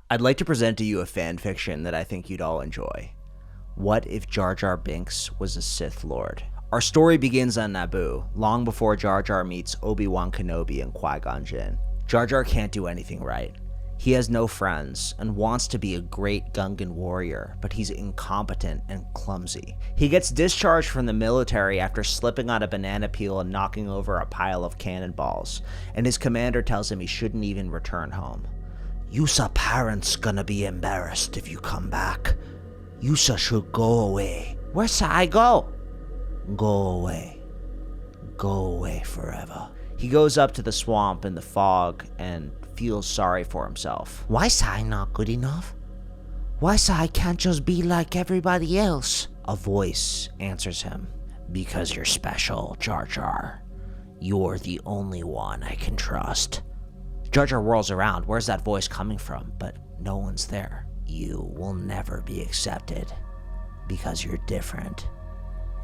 I'd like to present to you a fan fiction that I think you'd all enjoy. What if Jar Jar Binks was a Sith Lord? Our story begins on Naboo, long before Jar Jar meets Obi-Wan Kenobi and Qui-Gon Jinn. Jar Jar can't do anything right. He has no friends and wants to be a great Gungan warrior, but he's incompetent and clumsy. He gets discharged from the military after slipping on a banana peel and knocking over a pile of cannonballs, and his commander tells him he shouldn't even return home. "Yusa parents gonna be embarrassed if you come back. Yusa should go away." "Where shall I go?" "Go away. Go away forever." He goes up to the swamp in the fog and feels sorry for himself. "Why say I not good enough? Why say I can't just be like everybody else?" A voice answers him. "Because you're special, Jar Jar. You're the only one I can trust." Jar Jar whirls around. Where's that voice coming from? But no one's there. "You will never be accepted because you're different.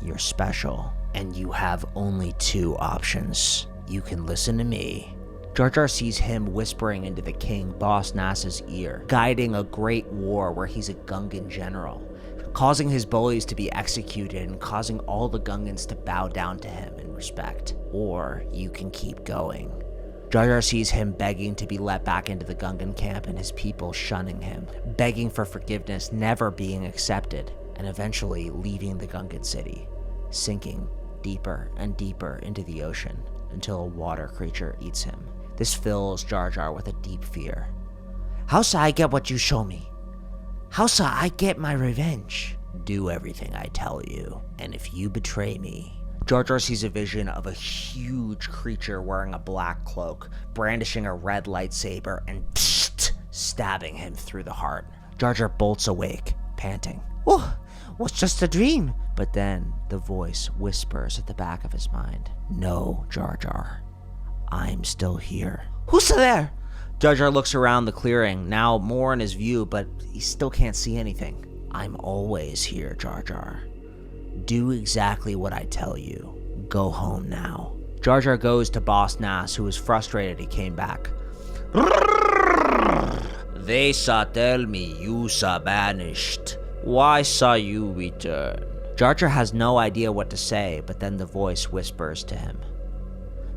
You're special, and you have only two options. You can listen to me." Jar Jar sees him whispering into the king, Boss Nass's ear, guiding a great war where he's a Gungan general, causing his bullies to be executed and causing all the Gungans to bow down to him in respect. Or you can keep going. Jar Jar sees him begging to be let back into the Gungan camp and his people shunning him, begging for forgiveness, never being accepted, and eventually leaving the Gungan city, sinking deeper and deeper into the ocean until a water creature eats him. This fills Jar Jar with a deep fear. "How shall I get what you show me? How shall I get my revenge?" "Do everything I tell you, and if you betray me..." Jar Jar sees a vision of a huge creature wearing a black cloak, brandishing a red lightsaber and stabbing him through the heart. Jar Jar bolts awake, panting. "Oh, was just a dream." But then the voice whispers at the back of his mind. "No, Jar Jar. I'm still here." "Who's there?" Jar Jar looks around the clearing, now more in his view, but he still can't see anything. "I'm always here, Jar Jar. Do exactly what I tell you. Go home now." Jar Jar goes to Boss Nass, who is frustrated he came back. "They saw tell me you saw banished. Why saw you return?" Jar Jar has no idea what to say, but then the voice whispers to him.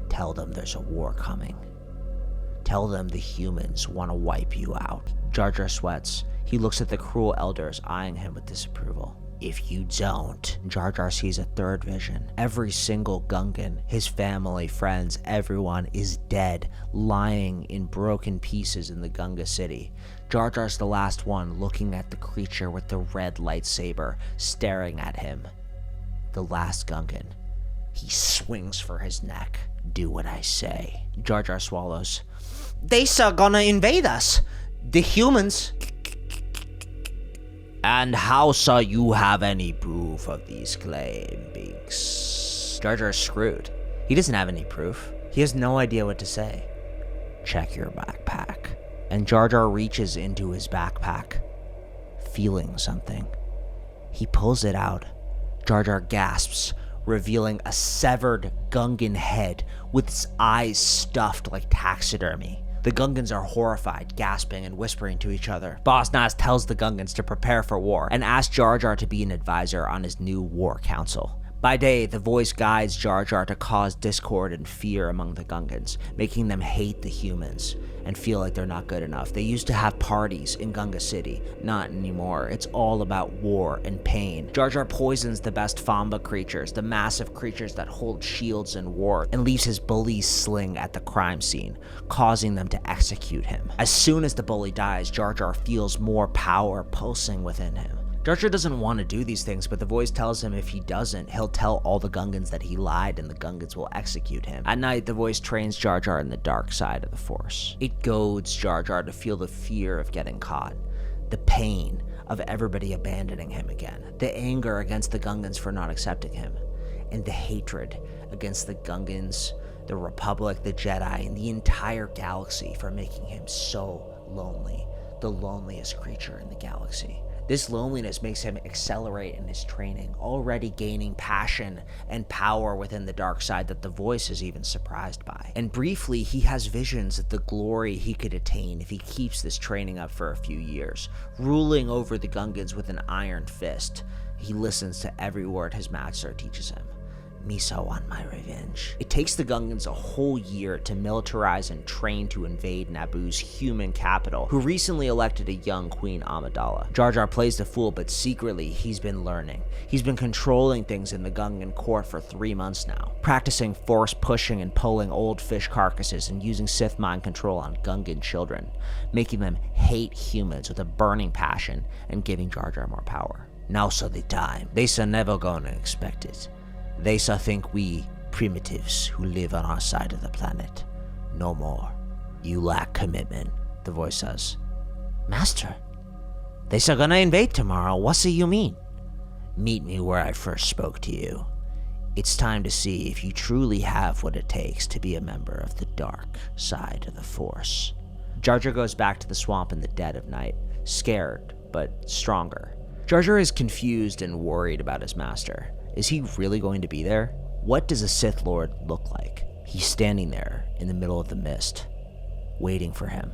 "Tell them there's a war coming. Tell them the humans want to wipe you out." Jar Jar sweats. He looks at the cruel elders, eyeing him with disapproval. "If you don't..." Jar Jar sees a third vision. Every single Gungan, his family, friends, everyone is dead, lying in broken pieces in the Gunga city. Jar Jar's the last one, looking at the creature with the red lightsaber, staring at him. The last Gungan. He swings for his neck. "Do what I say." Jar Jar swallows. "They are gonna invade us. The humans." "And how shall you have any proof of these claims, Binks?" Jar Jar's screwed. He doesn't have any proof. He has no idea what to say. "Check your backpack." And Jar Jar reaches into his backpack, feeling something. He pulls it out. Jar Jar gasps, revealing a severed Gungan head with its eyes stuffed like taxidermy. The Gungans are horrified, gasping and whispering to each other. Boss Nass tells the Gungans to prepare for war and asks Jar Jar to be an advisor on his new war council. By day, the voice guides Jar Jar to cause discord and fear among the Gungans, making them hate the humans and feel like they're not good enough. They used to have parties in Gunga City. Not anymore. It's all about war and pain. Jar Jar poisons the best Famba creatures, the massive creatures that hold shields in war, and leaves his bullies sling at the crime scene, causing them to execute him. As soon as the bully dies, Jar Jar feels more power pulsing within him. Jar Jar doesn't want to do these things, but the voice tells him if he doesn't, he'll tell all the Gungans that he lied and the Gungans will execute him. At night, the voice trains Jar Jar in the dark side of the Force. It goads Jar Jar to feel the fear of getting caught, the pain of everybody abandoning him again, the anger against the Gungans for not accepting him, and the hatred against the Gungans, the Republic, the Jedi, and the entire galaxy for making him so lonely, the loneliest creature in the galaxy. This loneliness makes him accelerate in his training, already gaining passion and power within the dark side that the voice is even surprised by. And briefly, he has visions of the glory he could attain if he keeps this training up for a few years, ruling over the Gungans with an iron fist. He listens to every word his master teaches him. Misa want my revenge. It takes the Gungans a whole year to militarize and train to invade Naboo's human capital, who recently elected a young Queen Amidala. Jar Jar plays the fool, but secretly he's been learning. He's been controlling things in the Gungan court for 3 months now, practicing force pushing and pulling old fish carcasses and using Sith mind control on Gungan children, making them hate humans with a burning passion and giving Jar Jar more power. Now's the time. They's never gonna expect it. They think we primitives who live on our side of the planet. No more. You lack commitment, the voice says. Master, they gonna invade tomorrow. What's you mean? Meet me where I first spoke to you. It's time to see if you truly have what it takes to be a member of the dark side of the Force. Jar Jar goes back to the swamp in the dead of night, scared, but stronger. Jar Jar is confused and worried about his master. Is he really going to be there? What does a Sith Lord look like? He's standing there in the middle of the mist, waiting for him.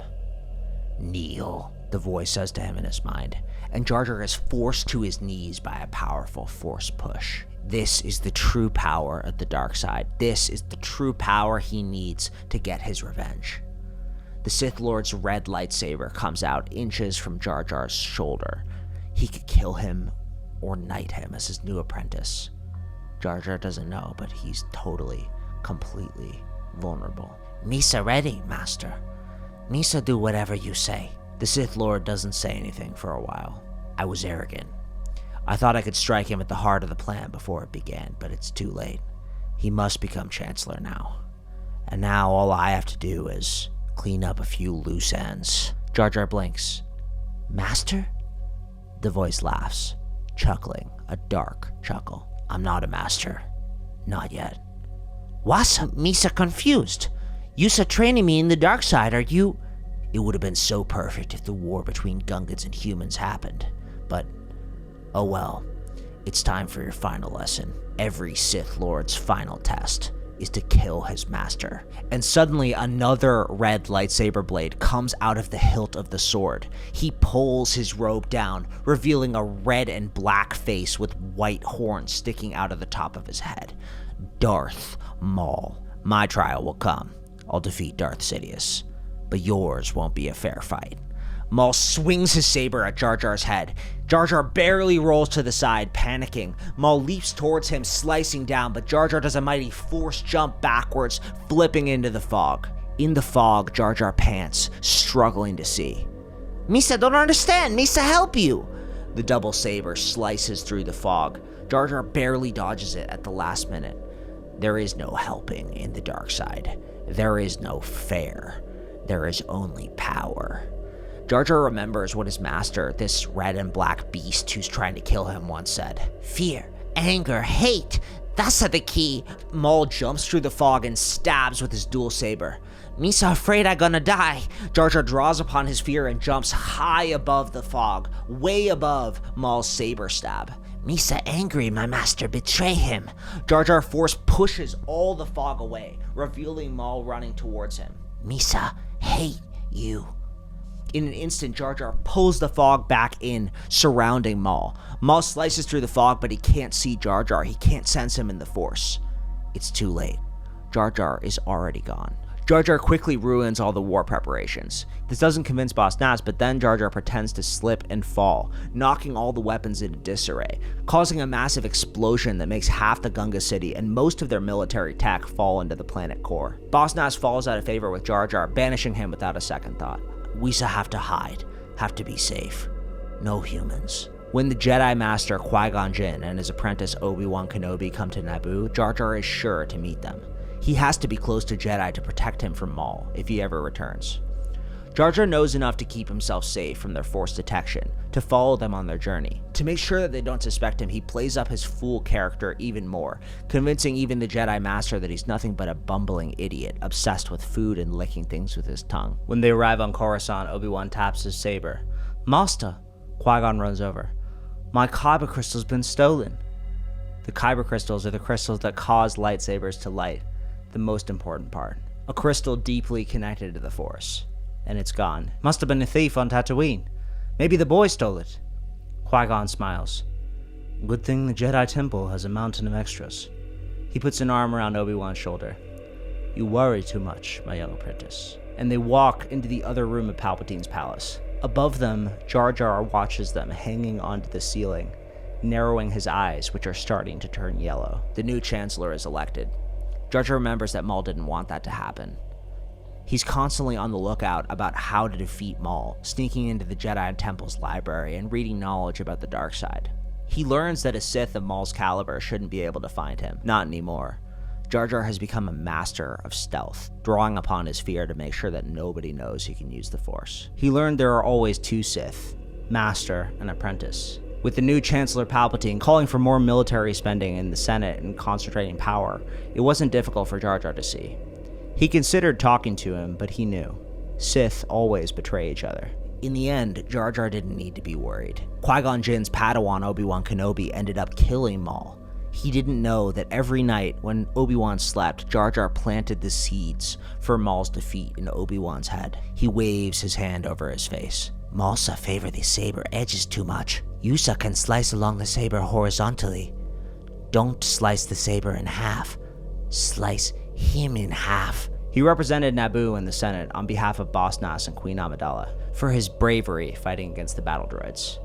Kneel, the voice says to him in his mind, and Jar Jar is forced to his knees by a powerful force push. This is the true power of the dark side. This is the true power he needs to get his revenge. The Sith Lord's red lightsaber comes out inches from Jar Jar's shoulder. He could kill him or knight him as his new apprentice. Jar Jar doesn't know, but he's totally, completely vulnerable. Misa ready, master. Misa do whatever you say. The Sith Lord doesn't say anything for a while. I was arrogant. I thought I could strike him at the heart of the plan before it began, but it's too late. He must become Chancellor now. And now all I have to do is clean up a few loose ends. Jar Jar blinks. Master? The voice laughs, chuckling, a dark chuckle. I'm not a master. Not yet. Wasa, Misa confused. Yousa training me in the dark side, are you? It would have been so perfect if the war between Gungans and humans happened. But, oh well. It's time for your final lesson. Every Sith Lord's final test is to kill his master. And suddenly another red lightsaber blade comes out of the hilt of the sword. He pulls his robe down, revealing a red and black face with white horns sticking out of the top of his head. Darth Maul. My trial will come. I'll defeat Darth Sidious. But yours won't be a fair fight. Maul swings his saber at Jar Jar's head. Jar Jar barely rolls to the side, panicking. Maul leaps towards him, slicing down, but Jar Jar does a mighty force jump backwards, flipping into the fog. In the fog, Jar Jar pants, struggling to see. Misa don't understand. Misa help you. The double saber slices through the fog. Jar Jar barely dodges it at the last minute. There is no helping in the dark side. There is no fair. There is only power. Jar Jar remembers what his master, this red and black beast who's trying to kill him, once said. Fear, anger, hate, that's the key. Maul jumps through the fog and stabs with his dual saber. Misa afraid I gonna die. Jar Jar draws upon his fear and jumps high above the fog, way above Maul's saber stab. Misa angry my master betray him. Jar Jar force pushes all the fog away, revealing Maul running towards him. Misa hate you. In an instant, Jar Jar pulls the fog back in, surrounding Maul. Maul slices through the fog, but he can't see Jar Jar. He can't sense him in the Force. It's too late. Jar Jar is already gone. Jar Jar quickly ruins all the war preparations. This doesn't convince Boss Nass, but then Jar Jar pretends to slip and fall, knocking all the weapons into disarray, causing a massive explosion that makes half the Gunga city and most of their military tech fall into the planet core. Boss Nass falls out of favor with Jar Jar, banishing him without a second thought. We have to hide, have to be safe. No humans. When the Jedi Master Qui-Gon Jinn and his apprentice Obi-Wan Kenobi come to Naboo, Jar Jar is sure to meet them. He has to be close to Jedi to protect him from Maul, if he ever returns. Jar Jar knows enough to keep himself safe from their Force detection, to follow them on their journey. To make sure that they don't suspect him, he plays up his fool character even more, convincing even the Jedi Master that he's nothing but a bumbling idiot, obsessed with food and licking things with his tongue. When they arrive on Coruscant, Obi-Wan taps his saber. Master, Qui-Gon runs over. My kyber crystal's been stolen. The kyber crystals are the crystals that cause lightsabers to light, the most important part. A crystal deeply connected to the Force. And it's gone. Must have been a thief on Tatooine. Maybe the boy stole it. Qui-Gon smiles. Good thing the Jedi Temple has a mountain of extras. He puts an arm around Obi-Wan's shoulder. You worry too much, my young apprentice. And they walk into the other room of Palpatine's palace. Above them, Jar Jar watches them hanging onto the ceiling, narrowing his eyes, which are starting to turn yellow. The new Chancellor is elected. Jar Jar remembers that Maul didn't want that to happen. He's constantly on the lookout about how to defeat Maul, sneaking into the Jedi Temple's library and reading knowledge about the dark side. He learns that a Sith of Maul's caliber shouldn't be able to find him. Not anymore. Jar Jar has become a master of stealth, drawing upon his fear to make sure that nobody knows he can use the Force. He learned there are always two Sith, master and apprentice. With the new Chancellor Palpatine calling for more military spending in the Senate and concentrating power, it wasn't difficult for Jar Jar to see. He considered talking to him, but he knew. Sith always betray each other. In the end, Jar Jar didn't need to be worried. Qui-Gon Jinn's Padawan Obi-Wan Kenobi ended up killing Maul. He didn't know that every night when Obi-Wan slept, Jar Jar planted the seeds for Maul's defeat in Obi-Wan's head. He waves his hand over his face. Maulsa favor the saber edges too much. Yusa can slice along the saber horizontally. Don't slice the saber in half. Slice him in half. He represented Naboo in the Senate on behalf of Boss Nass and Queen Amidala for his bravery fighting against the battle droids.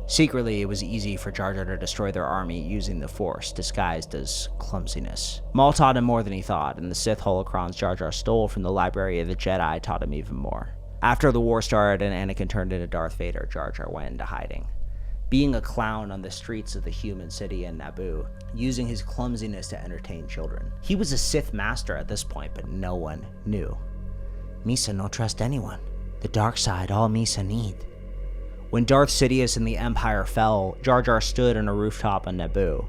Secretly, it was easy for Jar Jar to destroy their army using the Force, disguised as clumsiness. Maul taught him more than he thought, and the Sith holocrons Jar Jar stole from the library of the Jedi taught him even more. After the war started and Anakin turned into Darth Vader, Jar Jar went into hiding. Being a clown on the streets of the human city in Naboo, using his clumsiness to entertain children. He was a Sith master at this point, but no one knew. Misa no trust anyone. The dark side all Misa need. When Darth Sidious and the Empire fell, Jar Jar stood on a rooftop on Naboo,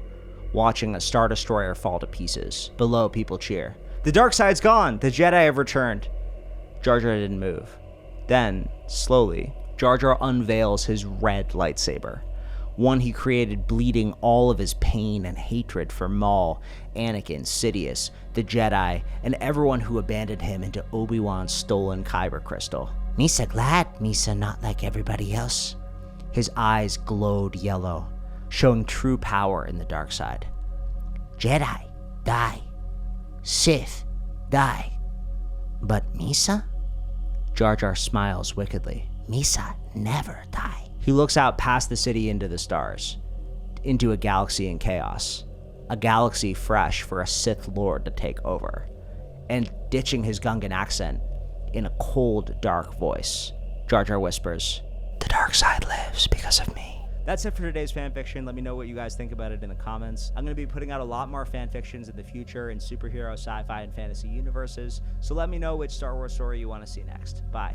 watching a Star Destroyer fall to pieces. Below, people cheer. The dark side's gone! The Jedi have returned! Jar Jar didn't move. Then, slowly, Jar Jar unveils his red lightsaber. One he created bleeding all of his pain and hatred for Maul, Anakin, Sidious, the Jedi, and everyone who abandoned him into Obi-Wan's stolen kyber crystal. Misa glad Misa not like everybody else. His eyes glowed yellow, showing true power in the dark side. Jedi, die. Sith, die. But Misa? Jar Jar smiles wickedly. Misa never die. He looks out past the city into the stars, into a galaxy in chaos. A galaxy fresh for a Sith Lord to take over. And ditching his Gungan accent, in a cold, dark voice, Jar Jar whispers, "The dark side lives because of me." That's it for today's fanfiction. Let me know what you guys think about it in the comments. I'm going to be putting out a lot more fanfictions in the future in superhero, sci-fi, and fantasy universes, so let me know which Star Wars story you want to see next. Bye.